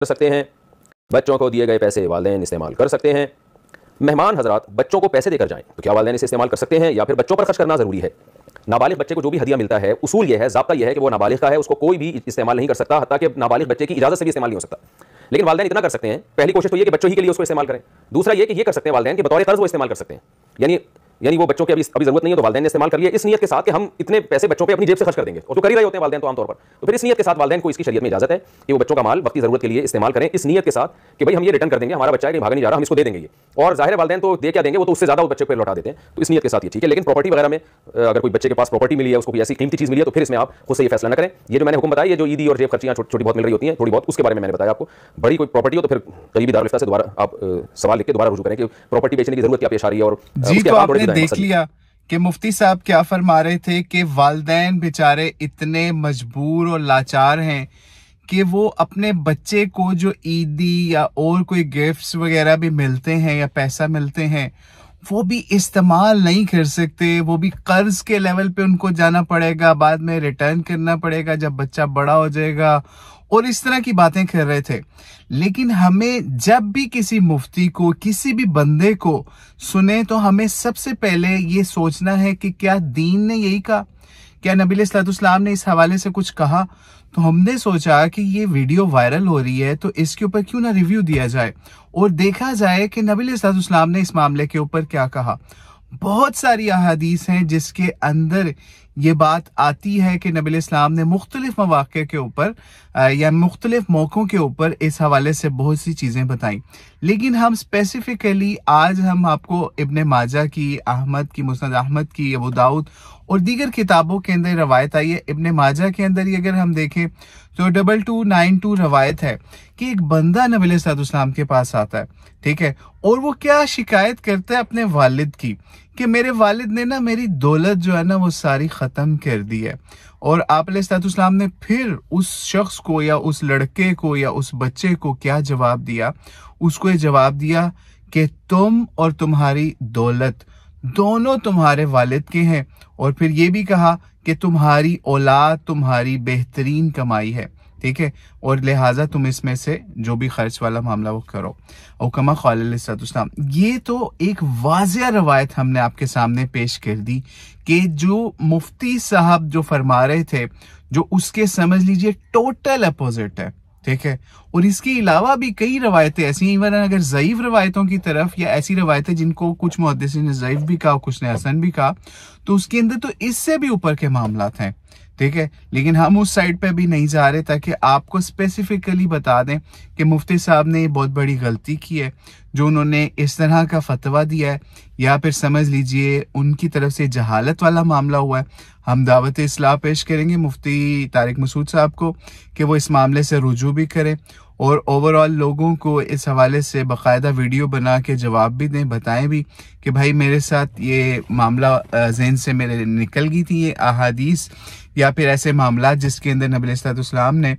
कर सकते हैं। बच्चों को दिए गए पैसे वालिदैन इस्तेमाल कर सकते हैं। मेहमान हजरात बच्चों को पैसे देकर जाएं तो क्या वालिदैन इसे इस्तेमाल कर सकते हैं या फिर बच्चों पर खर्च करना ज़रूरी है? नाबालिग बच्चे को जो भी हदिया मिलता है, उसूल यह है, ज़ाब्ता यह है कि वो नाबालिग का है, उसको कोई भी इस्तेमाल नहीं कर सकता, हत्ता कि नाबालिग बच्चे की इजाज़त से भी इस्तेमाल नहीं हो सकता। लेकिन वालिदैन इतना कर सकते हैं, पहली कोशिश तो ये कि बच्चों ही के लिए उसको इस्तेमाल करें। दूसरा ये कि ये कर सकते हैं वालिदैन कि बतौर कर्ज वो इस्तेमाल कर सकते हैं। यानी वो बच्चों की अभी ज़रूरत नहीं है तो वालिदैन ने इस्तेमाल कर लिया इस नियत के साथ कि हम इतने पैसे बच्चों पे अपनी जेब से खर्च कर देंगे, और तो कर ही रहे होते हैं वालिदैन तो आमतौर पर। तो फिर इस नियत के साथ वालिदैन को इसकी शरीयत में इजाज़त है कि वो बच्चों का माल वक्ती ज़रूरत के लिए इस्तेमाल करें, इस नियत के साथ कि भाई हम ये रिटर्न कर देंगे, हमारा बच्चा है, कहीं भाग नहीं जा रहा, हम इसको दे देंगे ये। और ज़ाहिर है वालिदैन तो दे क्या देंगे, वो तो उससे ज़्यादा बच्चे पर लौटा देते हैं, तो इस नियत के साथ ये ठीक है। लेकिन प्रॉपर्टी वगैरह में अगर कोई बच्चे के पास प्रॉपर्टी मिली है, उसको कोई ऐसी कीमती चीज़ मिली है, तो फिर इसमें आप खुद से ये फैसला न करें। ये जो मैंने हुक्म बताया, ये जो ईदी और जेब खर्चियाँ छोटी बहुत मिल रही होती हैं, थोड़ी बहुत, उसके बारे में मैंने बताया आपको। बड़ी कोई प्रॉपर्टी हो तो फिर करीबी दारुल इफ्ता से दोबारा आप सवाल लिख के दोबारा रुजू करें कि प्रॉपर्टी बेचने की जरूरत क्या पेश आ रही है। और जी, तो आपने देख लिया कि मुफ्ती साहब क्या फरमा रहे थे कि वालिदैन बेचारे इतने मजबूर और लाचार हैं कि वो अपने बच्चे को जो ईदी या और कोई गिफ्ट्स वगैरह भी मिलते हैं या पैसा मिलते हैं, वो भी इस्तेमाल नहीं कर सकते। वो भी कर्ज के लेवल पे उनको जाना पड़ेगा, बाद में रिटर्न करना पड़ेगा जब बच्चा बड़ा हो जाएगा, और इस तरह की बातें कर रहे थे। लेकिन हमें जब भी किसी मुफ्ती को, किसी भी बंदे को सुने, तो हमें सबसे पहले ये सोचना है कि क्या दीन ने यही कहा, क्या नबी अलैहिस्सलाम ने इस हवाले से कुछ कहा। तो हमने सोचा कि ये वीडियो वायरल हो रही है तो इसके ऊपर क्यों ना रिव्यू दिया जाए और देखा जाए कि नबी अलैहिस्सलाम ने इस मामले के ऊपर क्या कहा। बहुत सारी अहादीस हैं जिसके अंदर ये बात आती है कि नबी इस्लाम ने मुख्तलिफ मौके के ऊपर या मुख्तलिफ मौकों के ऊपर इस हवाले से बहुत सी चीज़ें बताई। लेकिन हम स्पेसिफिकली आज हम आपको इब्ने माजा की, अहमद की, मुस्नद अहमद की, अबू दाऊद और दीगर किताबों के अंदर रवायत आई है। इब्ने माजा के अंदर ही अगर हम देखें तो 2292 रवायत है कि एक बंदा नबी अलैहिस्सलाम के पास आता है, ठीक है, और वो क्या शिकायत करता है अपने वालिद की कि मेरे वालिद ने ना मेरी दौलत जो है ना वो सारी ख़त्म कर दी है। और आप अलैहिस्सलाम ने फिर उस शख्स को या उस लड़के को या उस बच्चे को क्या जवाब दिया? उसको ये जवाब दिया कि तुम और तुम्हारी दौलत दोनों तुम्हारे वालिद के हैं, और फिर ये भी कहा कि तुम्हारी औलाद तुम्हारी बेहतरीन कमाई है, ठीक है, और लिहाजा तुम इसमें से जो भी खर्च वाला मामला वो करो। और कमा क़ाल अलैहिस्सलाम, ये तो एक वाज़िया रवायत हमने आपके सामने पेश कर दी कि जो मुफ्ती साहब जो फरमा रहे थे, जो उसके समझ लीजिए टोटल अपोजिट है, ठीक है। और इसके अलावा भी कई रवायतें ऐसी, इवन अगर ज़ईफ रवायतों की तरफ या ऐसी रवायतें जिनको कुछ मुहद्दिसीन ने ज़ईफ भी कहा, कुछ ने हसन भी कहा, तो उसके अंदर तो इससे भी ऊपर के मामलात हैं, ठीक है। लेकिन हम उस साइड पे भी नहीं जा रहे ताकि आपको स्पेसिफिकली बता दें कि मुफ्ती साहब ने बहुत बड़ी गलती की है जो उन्होंने इस तरह का फतवा दिया है, या फिर समझ लीजिए उनकी तरफ से जहालत वाला मामला हुआ है। हम दावत इस्लाह पेश करेंगे मुफ्ती तारिक मसूद साहब को कि वो इस मामले से रुजू भी करें और ओवरऑल लोगों को इस हवाले से बाकायदा वीडियो बना के जवाब भी दें, बताएं भी कि भाई मेरे साथ ये मामला ज़हन से मेरे निकल गई थी, ये अहादीस या फिर ऐसे मामला जिसके अंदर नबी अलैहिस्सलाम ने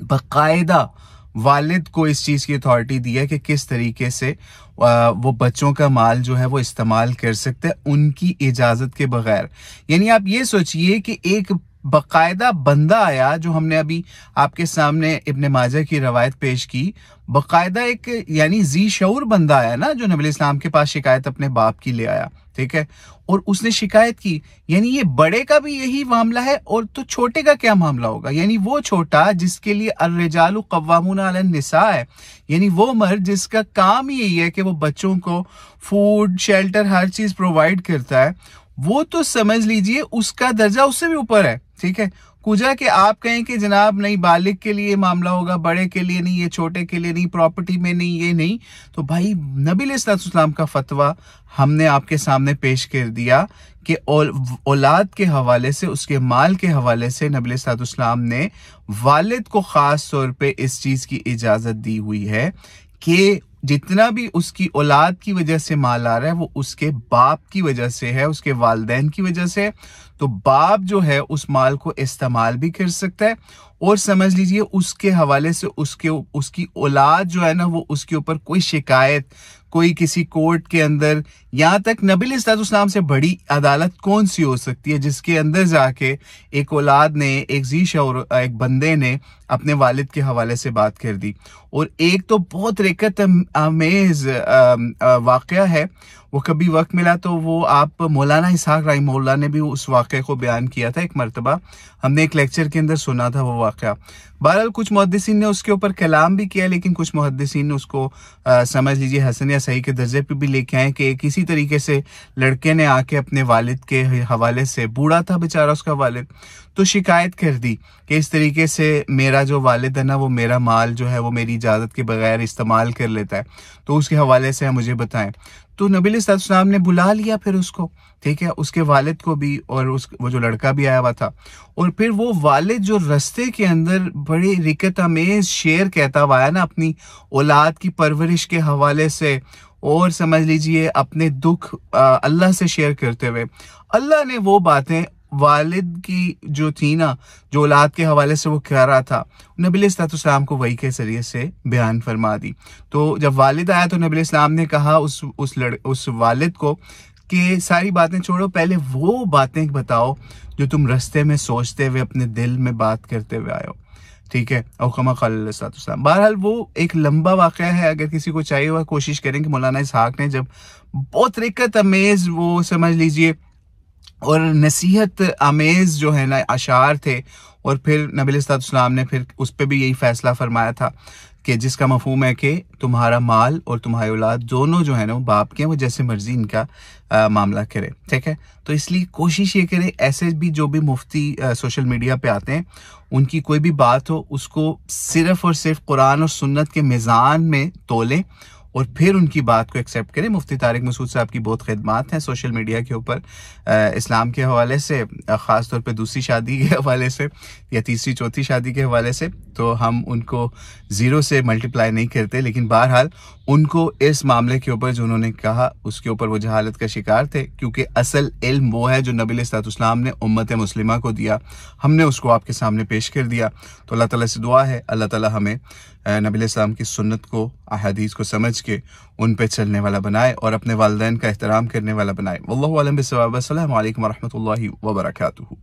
बाकायदा वालिद को इस चीज़ की अथॉरिटी दी है कि किस तरीके से वो बच्चों का माल जो है वो इस्तेमाल कर सकते हैं उनकी इजाज़त के बगैर। यानी आप ये सोचिए कि एक बाकायदा बंदा आया, जो हमने अभी आपके सामने इब्ने माजा की रवायत पेश की, बाकायदा एक यानी जी शऊर बंदा आया ना, जो नबी इस्लाम के पास शिकायत अपने बाप की ले आया, ठीक है, और उसने शिकायत की। यानी ये बड़े का भी यही मामला है, और तो छोटे का क्या मामला होगा? यानी वो छोटा जिसके लिए अर्रिजालु कव्वामूना अलन निसा है, यानी वो मर्द जिसका काम ही यही है कि वो बच्चों को फूड, शेल्टर, हर चीज प्रोवाइड करता है, वो तो समझ लीजिए उसका दर्जा उससे भी ऊपर है, ठीक है। कुजा कि आप कहें कि जनाब नहीं बालिग के लिए मामला होगा, बड़े के लिए नहीं, ये छोटे के लिए नहीं, प्रॉपर्टी में नहीं, ये नहीं, तो भाई नबी अलैहिस्सलाम का फतवा हमने आपके सामने पेश कर दिया कि औलाद के हवाले से, उसके माल के हवाले से नबी अलैहिस्सलाम ने वालिद को खास तौर पे इस चीज की इजाजत दी हुई है कि जितना भी उसकी औलाद की वजह से माल आ रहा है वो उसके बाप की वजह से है, उसके वालिदैन की वजह से। तो बाप जो है उस माल को इस्तेमाल भी कर सकता है, और समझ लीजिए उसके हवाले से उसकी औलाद जो है ना वो उसके ऊपर कोई शिकायत, कोई किसी कोर्ट के अंदर, यहाँ तक नबी अलैहिस्सलाम से बड़ी अदालत कौन सी हो सकती है जिसके अंदर जाके एक औलाद ने, एक जी शऊर एक बंदे ने अपने वालिद के हवाले से बात कर दी। और एक तो बहुत रिकत आमेज वाक़या है, वो कभी वक्त मिला तो वो आप मौलाना इसहाक रहमतुल्लाह ने भी उस वाक़े को बयान किया था एक मरतबा, हमने एक लेक्चर के अंदर सुना था वो वाक़या। बहरहाल कुछ मुहद्दिसीन ने उसके ऊपर कलाम भी किया, लेकिन कुछ मुहद्दिसीन ने उसको समझ लीजिए हसन या सही के दर्जे पे भी लेके आए कि किसी तरीके से लड़के ने आके अपने वालिद के हवाले से, बूढ़ा था बेचारा उसका वालिद, तो शिकायत कर दी कि इस तरीके से मेरा जो वालिद है ना वो मेरा माल जो है वो मेरी इजाज़त के बगैर इस्तेमाल कर लेता है, तो उसके हवाले से मुझे बताएं। तो नबी अलैहिस्सलाम ने बुला लिया फिर उसको, ठीक है, उसके वालिद को भी, और वो जो लड़का भी आया हुआ था। और फिर वो वालिद जो रास्ते के अंदर बड़े रिकत अमेज शेर कहता हुआ आया ना अपनी औलाद की परवरिश के हवाले से, और समझ लीजिए अपने दुख अल्लाह से शेयर करते हुए, अल्लाह ने वो बातें वालिद की जो थी ना, जो औलाद के हवाले से वो कह रहा था, नबी अलैहिस्सलाम को वही के जरिए से बयान फरमा दी। तो जब वालिद आया तो नबी अलैहिस्सलाम ने कहा उस वालिद को कि सारी बातें छोड़ो, पहले वो बातें बताओ जो तुम रास्ते में सोचते हुए अपने दिल में बात करते हुए आए हो, ठीक है। और कमा क़ाल। बहरहाल वो एक लंबा वाक़या है, अगर किसी को चाहिए हुआ कोशिश करें कि मौलाना इसहाक ने जब बहुत रिकत अमेज वो समझ लीजिए और नसीहत आमेज जो है ना अशार थे, और फिर नबी अलैहिस्सलाम ने फिर उस पर भी यही फैसला फरमाया था कि जिसका मफहूम है कि तुम्हारा माल और तुम्हारी औलाद दोनों जो है ना वो बाप के हैं, वो जैसे मर्जी इनका मामला करे, ठीक है। तो इसलिए कोशिश ये करें ऐसे भी जो भी मुफ्ती सोशल मीडिया पे आते हैं, उनकी कोई भी बात हो उसको सिर्फ और सिर्फ कुरान और सुन्नत के मिज़ान में तोलें और फिर उनकी बात को एक्सेप्ट करें। मुफ्ती तारिक मसूद साहब की बहुत खिदमात हैं सोशल मीडिया के ऊपर, इस्लाम के हवाले से, ख़ास तौर पे दूसरी शादी के हवाले से या तीसरी चौथी शादी के हवाले से, तो हम उनको ज़ीरो से मल्टीप्लाई नहीं करते, लेकिन बहरहाल उनको इस मामले के ऊपर जो उन्होंने कहा उसके ऊपर वो जहालत का शिकार थे, क्योंकि असल इल्म वो है जो नबी अलैहिस्सलाम ने उम्मत मुस्लिमा को दिया, हमने उसको आपके सामने पेश कर दिया। तो अल्लाह ताला से दुआ है अल्लाह ताला हमें नबी अलैहिस्सलाम की सुन्नत को, अहादीस को समझ के उन पे चलने वाला बनाए और अपने वालिदैन का एहतराम करने वाला बनाए। वल्लाहु अअलम बिस्सवाब। अस्सलामु अलैकुम व रहमतुल्लाहि व बरकातुहू।